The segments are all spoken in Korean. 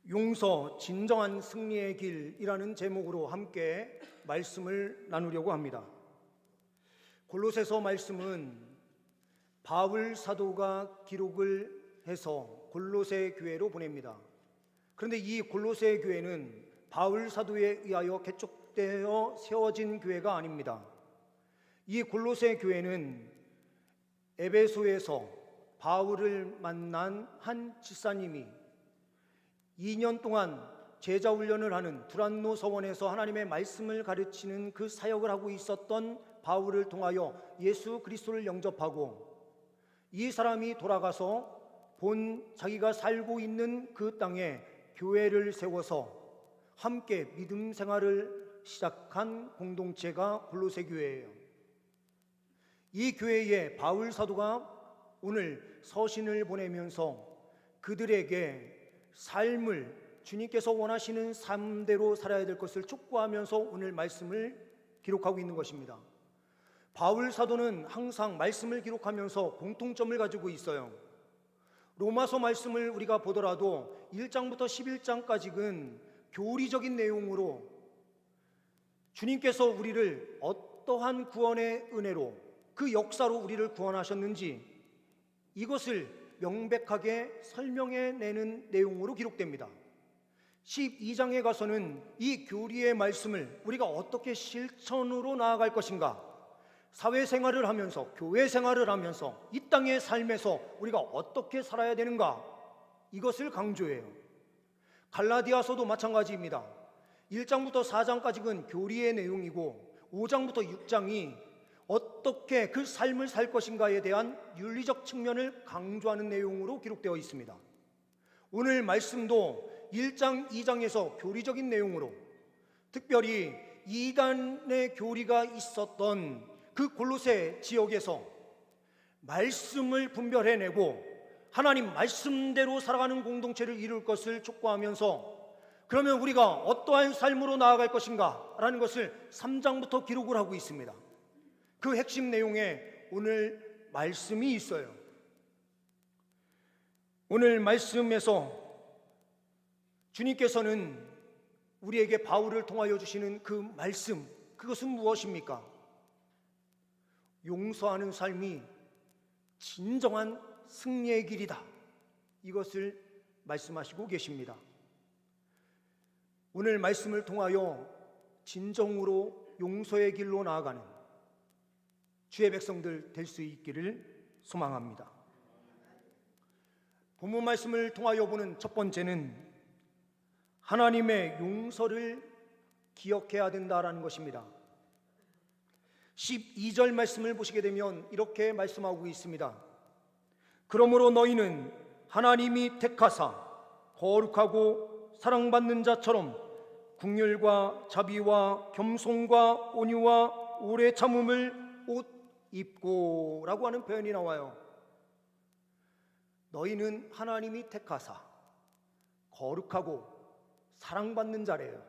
용서 진정한 승리의 길이라는 제목으로 함께 말씀을 나누려고 합니다. 골로새서 말씀은 바울 사도가 기록을 해서 골로새 교회로 보냅니다. 그런데 이 골로새 교회는 바울 사도에 의하여 개척되어 세워진 교회가 아닙니다. 이 골로새 교회는 에베소에서 바울을 만난 한 집사님이 2년 동안 제자 훈련을 하는 두란노 서원에서 하나님의 말씀을 가르치는 그 사역을 하고 있었던 바울을 통하여 예수 그리스도를 영접하고, 이 사람이 돌아가서 자기가 살고 있는 그 땅에 교회를 세워서 함께 믿음 생활을 시작한 공동체가 골로새 교회예요. 이 교회에 바울 사도가 오늘 서신을 보내면서 그들에게 삶을 주님께서 원하시는 삶대로 살아야 될 것을 촉구하면서 오늘 말씀을 기록하고 있는 것입니다. 바울 사도는 항상 말씀을 기록하면서 공통점을 가지고 있어요. 로마서 말씀을 우리가 보더라도 1장부터 11장까지는 교리적인 내용으로 주님께서 우리를 어떠한 구원의 은혜로, 그 역사로 우리를 구원하셨는지 이것을 명백하게 설명해내는 내용으로 기록됩니다. 12장에 가서는 이 교리의 말씀을 우리가 어떻게 실천으로 나아갈 것인가, 사회생활을 하면서, 교회 생활을 하면서, 이 땅의 삶에서 우리가 어떻게 살아야 되는가, 이것을 강조해요. 갈라디아서도 마찬가지입니다. 1장부터 4장까지는 교리의 내용이고 5장부터 6장이 어떻게 그 삶을 살 것인가에 대한 윤리적 측면을 강조하는 내용으로 기록되어 있습니다. 오늘 말씀도 1장, 2장에서 교리적인 내용으로, 특별히 이단의 교리가 있었던 그 골로새 지역에서 말씀을 분별해내고 하나님 말씀대로 살아가는 공동체를 이룰 것을 촉구하면서, 그러면 우리가 어떠한 삶으로 나아갈 것인가 라는 것을 3장부터 기록을 하고 있습니다. 그 핵심 내용에 오늘 말씀이 있어요. 오늘 말씀에서 주님께서는 우리에게 바울을 통하여 주시는 그 말씀, 그것은 무엇입니까? 용서하는 삶이 진정한 승리의 길이다, 이것을 말씀하시고 계십니다. 오늘 말씀을 통하여 진정으로 용서의 길로 나아가는 주의 백성들 될 수 있기를 소망합니다. 본문 말씀을 통하여 보는 첫 번째는 하나님의 용서를 기억해야 된다라는 것입니다. 12절 말씀을 보시게 되면 이렇게 말씀하고 있습니다. 그러므로 너희는 하나님이 택하사 거룩하고 사랑받는 자처럼 긍휼과 자비와 겸손과 온유와 오래 참음을 옷 입고 라고 하는 표현이 나와요. 너희는 하나님이 택하사 거룩하고 사랑받는 자래요.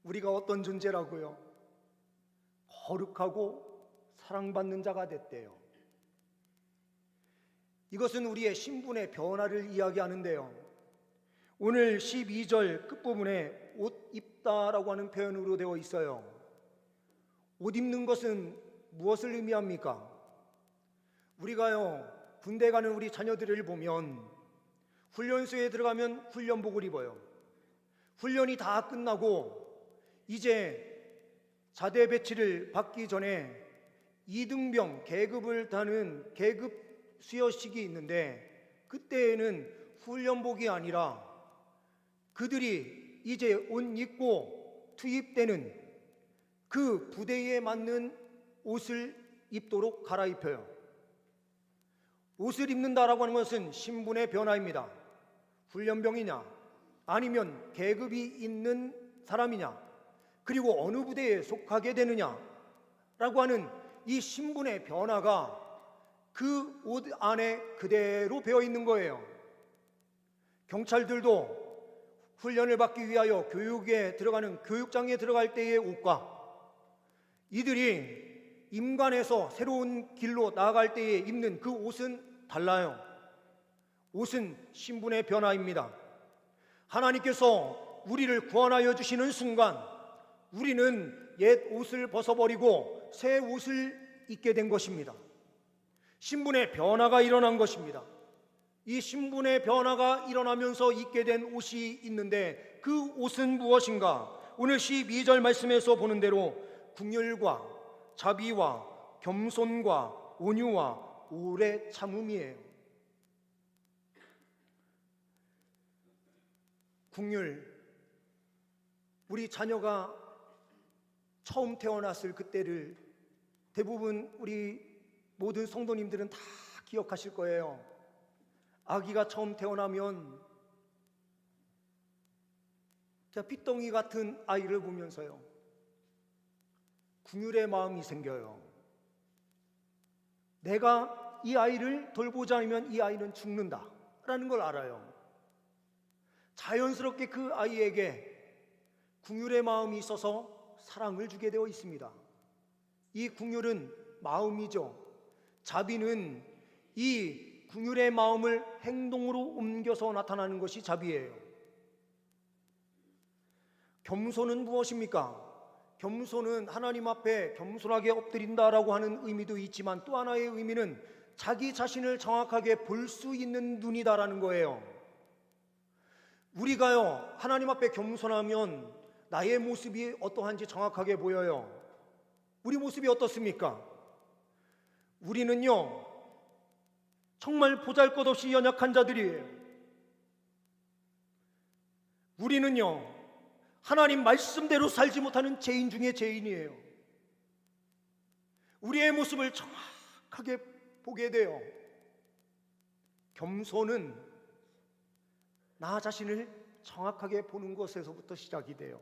우리가 어떤 존재라고요? 거룩하고 사랑받는 자가 됐대요. 이것은 우리의 신분의 변화를 이야기하는데요, 오늘 12절 끝부분에 옷 입다라고 하는 표현으로 되어 있어요. 옷 입는 것은 무엇을 의미합니까? 우리가요, 군대 가는 우리 자녀들을 보면 훈련소에 들어가면 훈련복을 입어요. 훈련이 다 끝나고 이제 자대 배치를 받기 전에 2등병 계급을 타는 계급 수여식이 있는데, 그때에는 훈련복이 아니라 그들이 이제 옷 입고 투입되는 그 부대에 맞는 옷을 입도록 갈아입혀요. 옷을 입는다라고 하는 것은 신분의 변화입니다. 훈련병이냐 아니면 계급이 있는 사람이냐, 그리고 어느 부대에 속하게 되느냐라고 하는 이 신분의 변화가 그 옷 안에 그대로 배어 있는 거예요. 경찰들도 훈련을 받기 위하여 교육에 들어가는 교육장에 들어갈 때의 옷과 이들이 임관에서 새로운 길로 나아갈 때에 입는 그 옷은 달라요. 옷은 신분의 변화입니다. 하나님께서 우리를 구원하여 주시는 순간 우리는 옛 옷을 벗어버리고 새 옷을 입게 된 것입니다. 신분의 변화가 일어난 것입니다. 이 신분의 변화가 일어나면서 입게 된 옷이 있는데 그 옷은 무엇인가? 오늘 12절 말씀에서 보는 대로 긍휼과 자비와 겸손과 온유와 오래 참음이에요. 긍휼, 우리 자녀가 처음 태어났을 그때를 대부분 우리 모든 성도님들은 다 기억하실 거예요. 아기가 처음 태어나면 핏덩이 같은 아이를 보면서요, 긍휼의 마음이 생겨요. 내가 이 아이를 돌보지 않으면 이 아이는 죽는다라는 걸 알아요. 자연스럽게 그 아이에게 긍휼의 마음이 있어서 사랑을 주게 되어 있습니다. 이 긍휼은 마음이죠. 자비는 이 긍휼의 마음을 행동으로 옮겨서 나타나는 것이 자비예요. 겸손은 무엇입니까? 겸손은 하나님 앞에 겸손하게 엎드린다라고 하는 의미도 있지만 또 하나의 의미는 자기 자신을 정확하게 볼 수 있는 눈이다라는 거예요. 우리가요, 하나님 앞에 겸손하면 나의 모습이 어떠한지 정확하게 보여요. 우리 모습이 어떻습니까? 우리는요, 정말 보잘것없이 연약한 자들이에요. 우리는요, 하나님 말씀대로 살지 못하는 죄인 중에 죄인이에요. 우리의 모습을 정확하게 보게 돼요. 겸손은 나 자신을 정확하게 보는 것에서부터 시작이 돼요.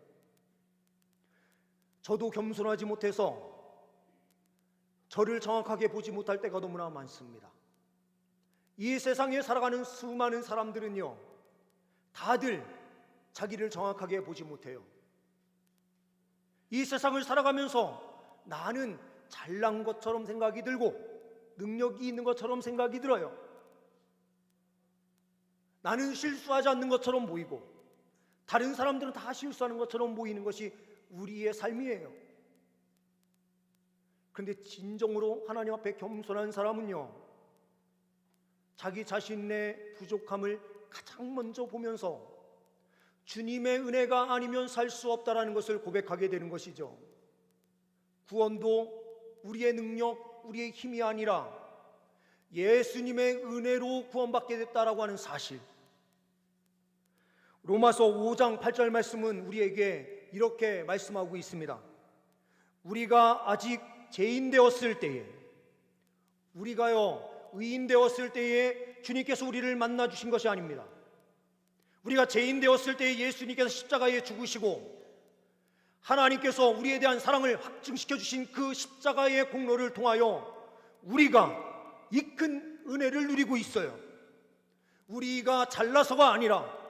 저도 겸손하지 못해서 저를 정확하게 보지 못할 때가 너무나 많습니다. 이 세상에 살아가는 수많은 사람들은요, 다들 자기를 정확하게 보지 못해요. 이 세상을 살아가면서 나는 잘난 것처럼 생각이 들고 능력이 있는 것처럼 생각이 들어요. 나는 실수하지 않는 것처럼 보이고 다른 사람들은 다 실수하는 것처럼 보이는 것이 우리의 삶이에요. 그런데 진정으로 하나님 앞에 겸손한 사람은요, 자기 자신의 부족함을 가장 먼저 보면서 주님의 은혜가 아니면 살 수 없다라는 것을 고백하게 되는 것이죠. 구원도 우리의 능력, 우리의 힘이 아니라 예수님의 은혜로 구원받게 됐다라고 하는 사실. 로마서 5장 8절 말씀은 우리에게 이렇게 말씀하고 있습니다. 우리가 아직 죄인 되었을 때에, 우리가요 의인 되었을 때에 주님께서 우리를 만나 주신 것이 아닙니다. 우리가 죄인 되었을 때에 예수님께서 십자가에 죽으시고 하나님께서 우리에 대한 사랑을 확증시켜 주신 그 십자가의 공로를 통하여 우리가 이 큰 은혜를 누리고 있어요. 우리가 잘나서가 아니라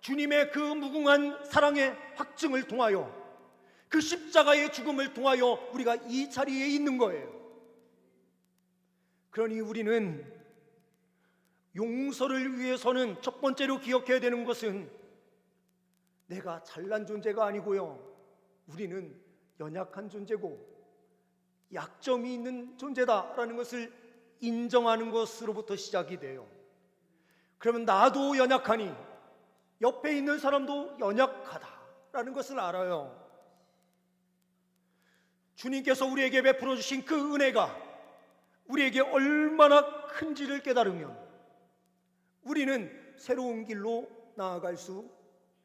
주님의 그 무궁한 사랑의 확증을 통하여, 그 십자가의 죽음을 통하여 우리가 이 자리에 있는 거예요. 그러니 우리는 용서를 위해서는 첫 번째로 기억해야 되는 것은 내가 잘난 존재가 아니고요, 우리는 연약한 존재고 약점이 있는 존재다라는 것을 인정하는 것으로부터 시작이 돼요. 그러면 나도 연약하니 옆에 있는 사람도 연약하다라는 것을 알아요. 주님께서 우리에게 베풀어 주신 그 은혜가 우리에게 얼마나 큰지를 깨달으면 우리는 새로운 길로 나아갈 수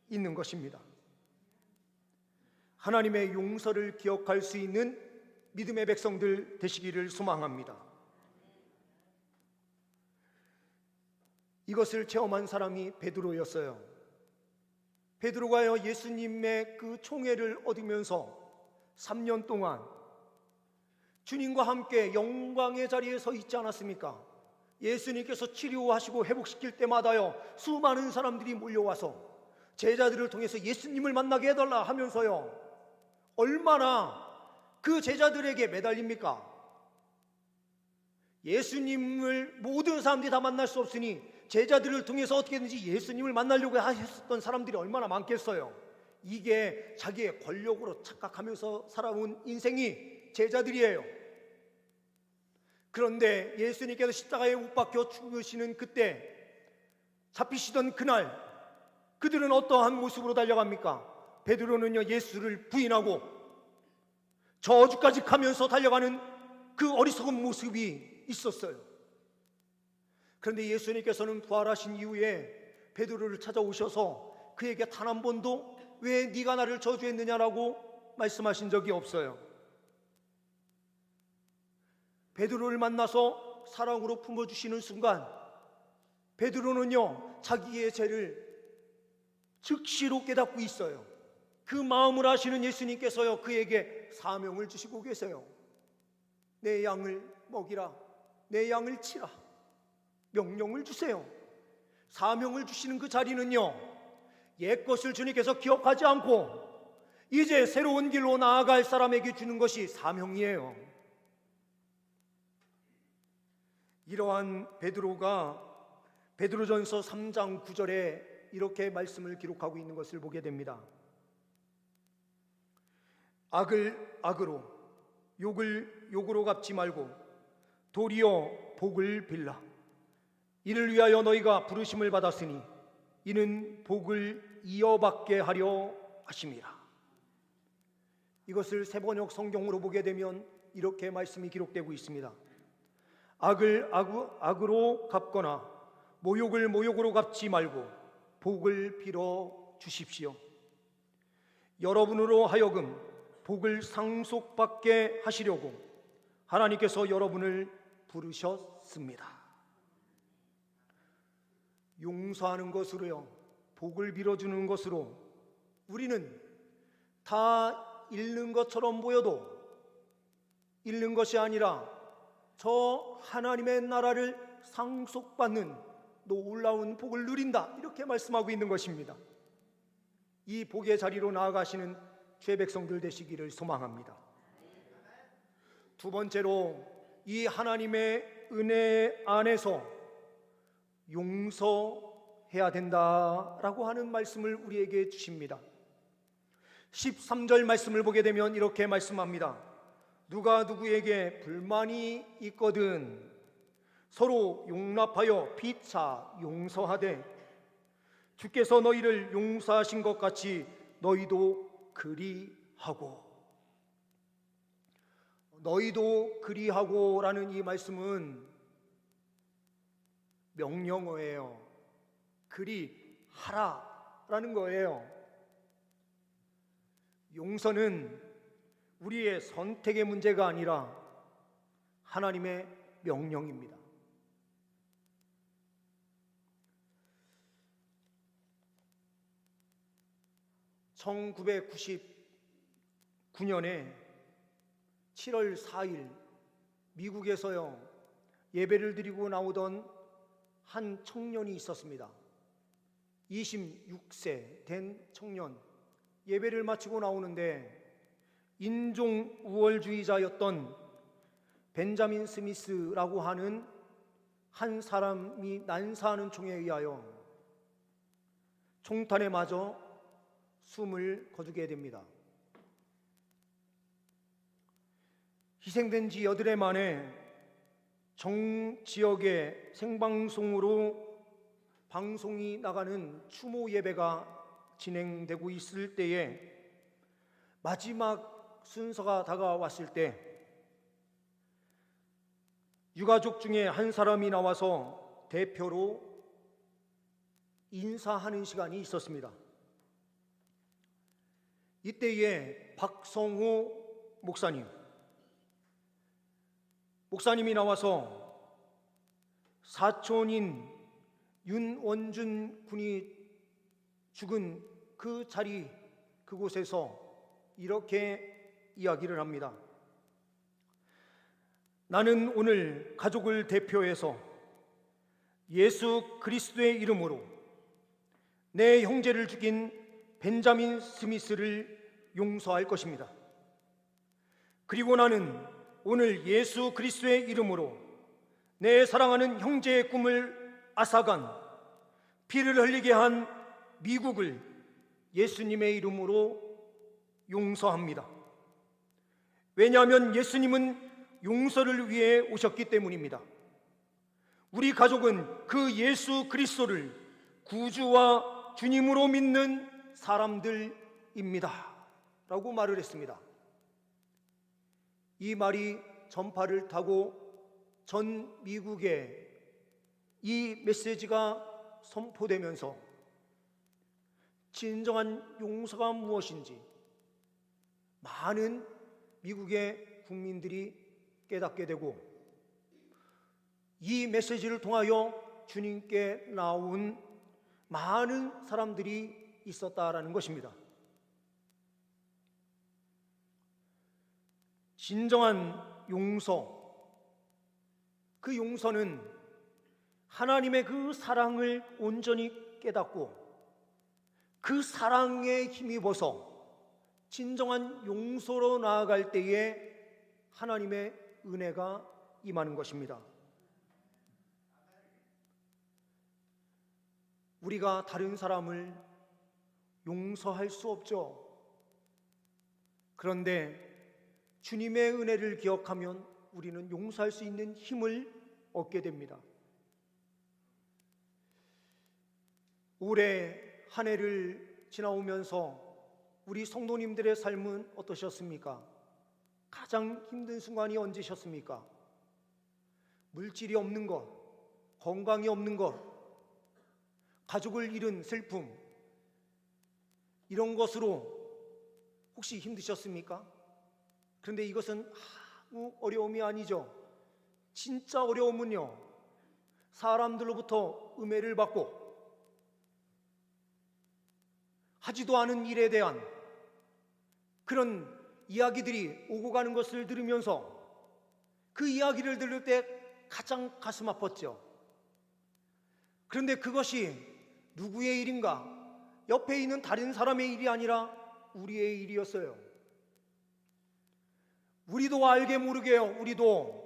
있는 것입니다. 하나님의 용서를 기억할 수 있는 믿음의 백성들 되시기를 소망합니다. 이것을 체험한 사람이 베드로였어요. 베드로가요 예수님의 그 총애를 얻으면서 3년 동안 주님과 함께 영광의 자리에 서 있지 않았습니까? 예수님께서 치료하시고 회복시킬 때마다요 수많은 사람들이 몰려와서 제자들을 통해서 예수님을 만나게 해달라 하면서요 얼마나 그 제자들에게 매달립니까? 예수님을 모든 사람들이 다 만날 수 없으니 제자들을 통해서 어떻게든지 예수님을 만나려고 하셨던 사람들이 얼마나 많겠어요. 이게 자기의 권력으로 착각하면서 살아온 인생이 제자들이에요. 그런데 예수님께서 십자가에 못 박혀 죽으시는 그때, 잡히시던 그날, 그들은 어떠한 모습으로 달려갑니까? 베드로는요, 예수를 부인하고 저주까지 가면서 달려가는 그 어리석은 모습이 있었어요. 그런데 예수님께서는 부활하신 이후에 베드로를 찾아오셔서 그에게 단 한 번도 왜 네가 나를 저주했느냐라고 말씀하신 적이 없어요. 베드로를 만나서 사랑으로 품어주시는 순간 베드로는요, 자기의 죄를 즉시로 깨닫고 있어요. 그 마음을 아시는 예수님께서요, 그에게 사명을 주시고 계세요. 내 양을 먹이라, 내 양을 치라, 명령을 주세요. 사명을 주시는 그 자리는요, 옛것을 주님께서 기억하지 않고 이제 새로운 길로 나아갈 사람에게 주는 것이 사명이에요. 이러한 베드로가 베드로전서 3장 9절에 이렇게 말씀을 기록하고 있는 것을 보게 됩니다. 악을 악으로, 욕을 욕으로 갚지 말고 도리어 복을 빌라. 이를 위하여 너희가 부르심을 받았으니 이는 복을 이어받게 하려 하심이라. 이것을 새번역 성경으로 보게 되면 이렇게 말씀이 기록되고 있습니다. 악을 악으로 갚거나 모욕을 모욕으로 갚지 말고 복을 빌어 주십시오. 여러분으로 하여금 복을 상속받게 하시려고 하나님께서 여러분을 부르셨습니다. 용서하는 것으로요, 복을 빌어주는 것으로 우리는 다 잃는 것처럼 보여도 잃는 것이 아니라 저 하나님의 나라를 상속받는 놀라운 복을 누린다, 이렇게 말씀하고 있는 것입니다. 이 복의 자리로 나아가시는 주의 백성들 되시기를 소망합니다. 두 번째로, 이 하나님의 은혜 안에서 용서해야 된다라고 하는 말씀을 우리에게 주십니다. 13절 말씀을 보게 되면 이렇게 말씀합니다. 누가 누구에게 불만이 있거든 서로 용납하여 피차 용서하되 주께서 너희를 용서하신 것 같이 너희도 그리하고. 너희도 그리하고라는 이 말씀은 명령어예요. 그리하라라는 거예요. 용서는 우리의 선택의 문제가 아니라 하나님의 명령입니다. (1999년에) 7월 4일 미국에서요, 예배를 드리고 나오던 한 청년이 있었습니다. 26세 된 청년, 예배를 마치고 나오는데 인종 우월주의자였던 벤자민 스미스라고 하는 한 사람이 난사하는 총에 의하여 총탄에 맞아 숨을 거두게 됩니다. 희생된 지 8해 만에 정지역의 생방송으로 방송이 나가는 추모 예배가 진행되고 있을 때에 마지막 순서가 다가왔을 때 유가족 중에 한 사람이 나와서 대표로 인사하는 시간이 있었습니다. 이때에 박성호 목사님이 나와서 사촌인 윤원준 군이 죽은 그 자리, 그곳에서 이렇게 이야기를 합니다. 나는 오늘 가족을 대표해서 예수 그리스도의 이름으로 내 형제를 죽인 벤자민 스미스를 용서할 것입니다. 그리고 나는 오늘 예수 그리스도의 이름으로 내 사랑하는 형제의 꿈을 앗아간, 피를 흘리게 한 미국을 예수님의 이름으로 용서합니다. 왜냐하면 예수님은 용서를 위해 오셨기 때문입니다. 우리 가족은 그 예수 그리스도를 구주와 주님으로 믿는 사람들입니다 라고 말을 했습니다. 이 말이 전파를 타고 전 미국에 이 메시지가 선포되면서 진정한 용서가 무엇인지 많은 미국의 국민들이 깨닫게 되고, 이 메시지를 통하여 주님께 나온 많은 사람들이 있었다라는 것입니다. 진정한 용서, 그 용서는 하나님의 그 사랑을 온전히 깨닫고 그 사랑에 힘입어서 진정한 용서로 나아갈 때에 하나님의 은혜가 임하는 것입니다. 우리가 다른 사람을 용서할 수 없죠. 그런데 주님의 은혜를 기억하면 우리는 용서할 수 있는 힘을 얻게 됩니다. 올해 한 해를 지나오면서 우리 성도님들의 삶은 어떠셨습니까? 가장 힘든 순간이 언제셨습니까? 물질이 없는 것, 건강이 없는 것, 가족을 잃은 슬픔, 이런 것으로 혹시 힘드셨습니까? 그런데 이것은 아무 어려움이 아니죠. 진짜 어려움은요, 사람들로부터 음해를 받고 하지도 않은 일에 대한 그런 이야기들이 오고 가는 것을 들으면서 그 이야기를 들을 때 가장 가슴 아팠죠. 그런데 그것이 누구의 일인가? 옆에 있는 다른 사람의 일이 아니라 우리의 일이었어요. 우리도 알게 모르게요, 우리도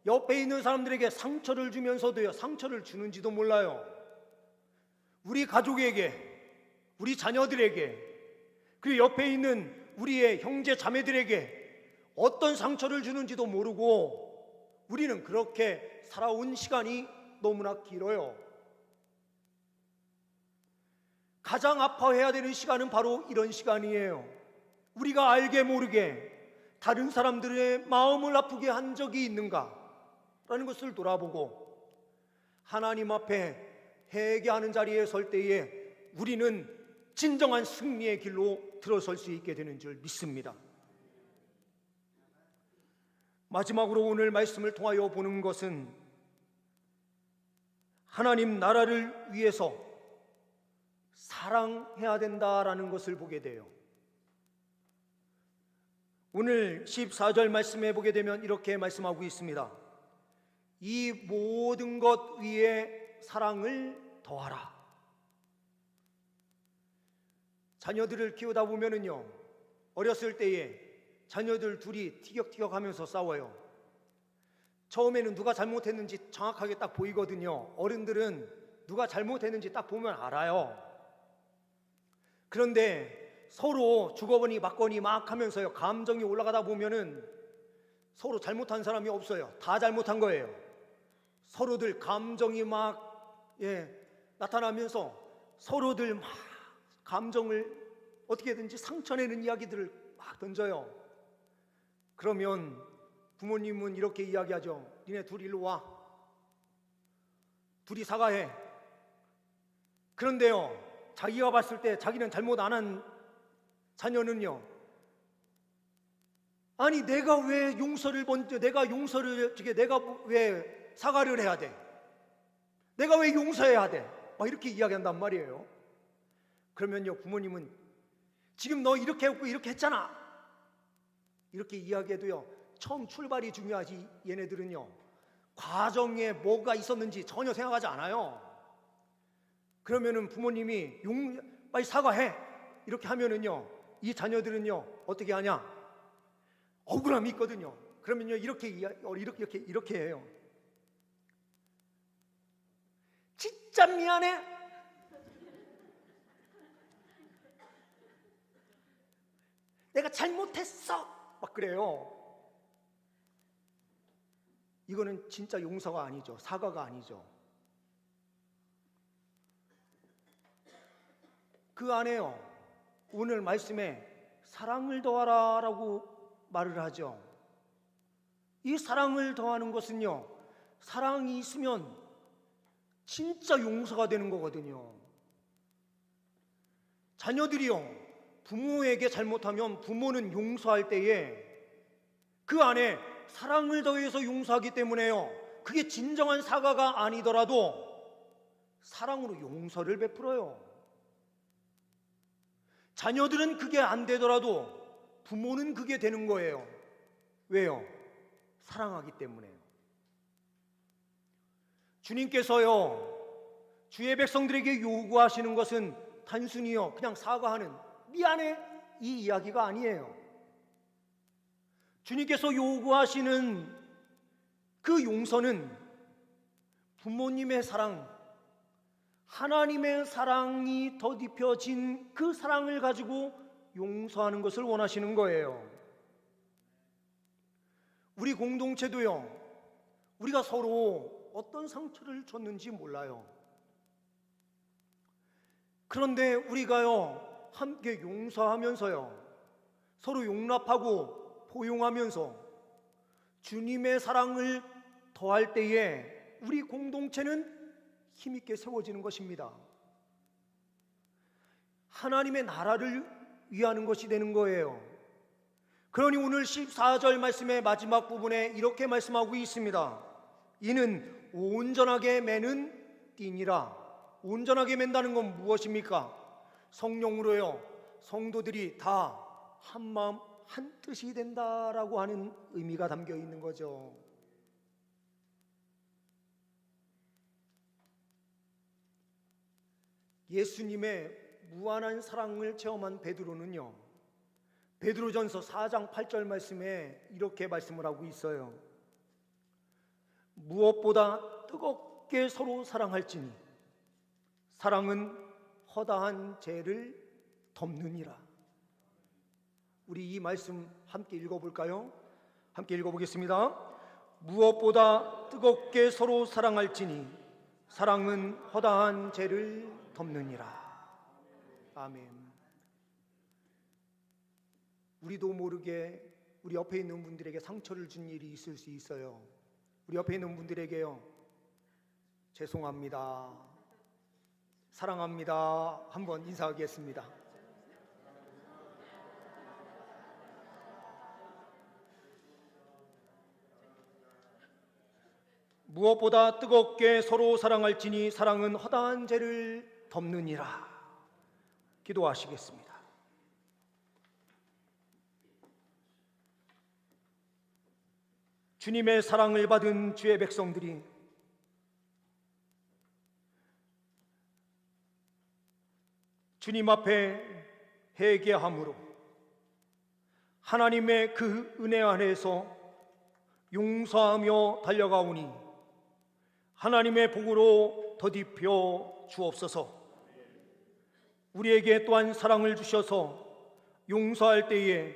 옆에 있는 사람들에게 상처를 주면서도요, 상처를 주는지도 몰라요. 우리 가족에게, 우리 자녀들에게, 그리고 옆에 있는 우리의 형제 자매들에게 어떤 상처를 주는지도 모르고 우리는 그렇게 살아온 시간이 너무나 길어요. 가장 아파해야 되는 시간은 바로 이런 시간이에요. 우리가 알게 모르게 다른 사람들의 마음을 아프게 한 적이 있는가? 라는 것을 돌아보고 하나님 앞에 회개하는 자리에 설 때에 우리는 진정한 승리의 길로 들어설 수 있게 되는 줄 믿습니다. 마지막으로 오늘 말씀을 통하여 보는 것은 하나님 나라를 위해서 사랑해야 된다라는 것을 보게 돼요. 오늘 14절 말씀해 보게 되면 이렇게 말씀하고 있습니다. 이 모든 것 위에 사랑을 더하라. 자녀들을 키우다 보면은요, 어렸을 때에 자녀들 둘이 티격태격 하면서 싸워요. 처음에는 누가 잘못했는지 정확하게 딱 보이거든요. 어른들은 누가 잘못했는지 딱 보면 알아요. 그런데 서로 주거니 받거니 막 하면서요, 감정이 올라가다 보면은 서로 잘못한 사람이 없어요. 다 잘못한 거예요. 서로들 감정이 막 나타나면서 서로들 막 감정을 어떻게든지 상처내는 이야기들을 막 던져요. 그러면 부모님은 이렇게 이야기하죠. 니네 둘이 일로 와. 둘이 사과해. 그런데요, 자기가 봤을 때 자기는 잘못 안 한 자녀는요, 아니 내가 왜 용서를 먼저, 내가 왜 사과를 해야 돼? 내가 왜 용서해야 돼? 막 이렇게 이야기한단 말이에요. 그러면요, 부모님은 지금 너 이렇게 했고 이렇게 했잖아, 이렇게 이야기해도요, 처음 출발이 중요하지 얘네들은요, 과정에 뭐가 있었는지 전혀 생각하지 않아요. 그러면은 부모님이 빨리 사과해 이렇게 하면은요, 이 자녀들은요 어떻게 하냐? 억울함이 있거든요. 그러면요 이렇게 해요. 진짜 미안해. 내가 잘못했어. 막 그래요. 이거는 진짜 용서가 아니죠. 사과가 아니죠. 그 안에요, 오늘 말씀에 사랑을 더하라 라고 말을 하죠. 이 사랑을 더하는 것은요, 사랑이 있으면 진짜 용서가 되는 거거든요. 자녀들이요, 부모에게 잘못하면 부모는 용서할 때에 그 안에 사랑을 더해서 용서하기 때문에요, 그게 진정한 사과가 아니더라도 사랑으로 용서를 베풀어요. 자녀들은 그게 안 되더라도 부모는 그게 되는 거예요. 왜요? 사랑하기 때문에요. 주님께서요, 주의 백성들에게 요구하시는 것은 단순히요, 그냥 사과하는 미안해 이 이야기가 아니에요. 주님께서 요구하시는 그 용서는 부모님의 사랑, 하나님의 사랑이 더딥혀진 그 사랑을 가지고 용서하는 것을 원하시는 거예요. 우리 공동체도요, 우리가 서로 어떤 상처를 줬는지 몰라요. 그런데 우리가요, 함께 용서하면서요, 서로 용납하고 포용하면서 주님의 사랑을 더할 때에 우리 공동체는 힘있게 세워지는 것입니다. 하나님의 나라를 위하는 것이 되는 거예요. 그러니 오늘 14절 말씀의 마지막 부분에 이렇게 말씀하고 있습니다. 이는 온전하게 매는 띠니라. 온전하게 맨다는 건 무엇입니까? 성령으로요, 성도들이 다 한 마음 한 뜻이 된다라고 하는 의미가 담겨 있는 거죠. 예수님의 무한한 사랑을 체험한 베드로는요, 베드로전서 4장 8절 말씀에 이렇게 말씀을 하고 있어요. 무엇보다 뜨겁게 서로 사랑할지니 사랑은 허다한 죄를 덮느니라. 우리 이 말씀 함께 읽어볼까요? 함께 읽어보겠습니다. 무엇보다 뜨겁게 서로 사랑할지니 사랑은 허다한 죄를 덮느니라. 아멘. 우리도 모르게 우리 옆에 있는 분들에게 상처를 준 일이 있을 수 있어요. 우리 옆에 있는 분들에게요, 죄송합니다, 사랑합니다 한번 인사하겠습니다. 무엇보다 뜨겁게 서로 사랑할지니 사랑은 허다한 죄를 덮느니라. 기도하시겠습니다. 주님의 사랑을 받은 주의 백성들이 주님 앞에 회개함으로 하나님의 그 은혜 안에서 용서하며 달려가오니 하나님의 복으로 더딥혀 주옵소서. 우리에게 또한 사랑을 주셔서 용서할 때에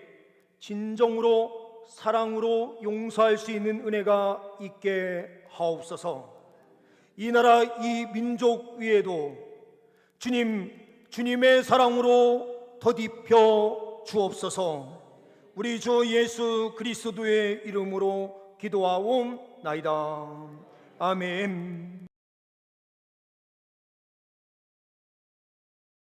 진정으로 사랑으로 용서할 수 있는 은혜가 있게 하옵소서. 이 나라 이 민족 위에도 주님의 사랑으로 더딥혀 주옵소서. 우리 주 예수 그리스도의 이름으로 기도하옵나이다. 아멘.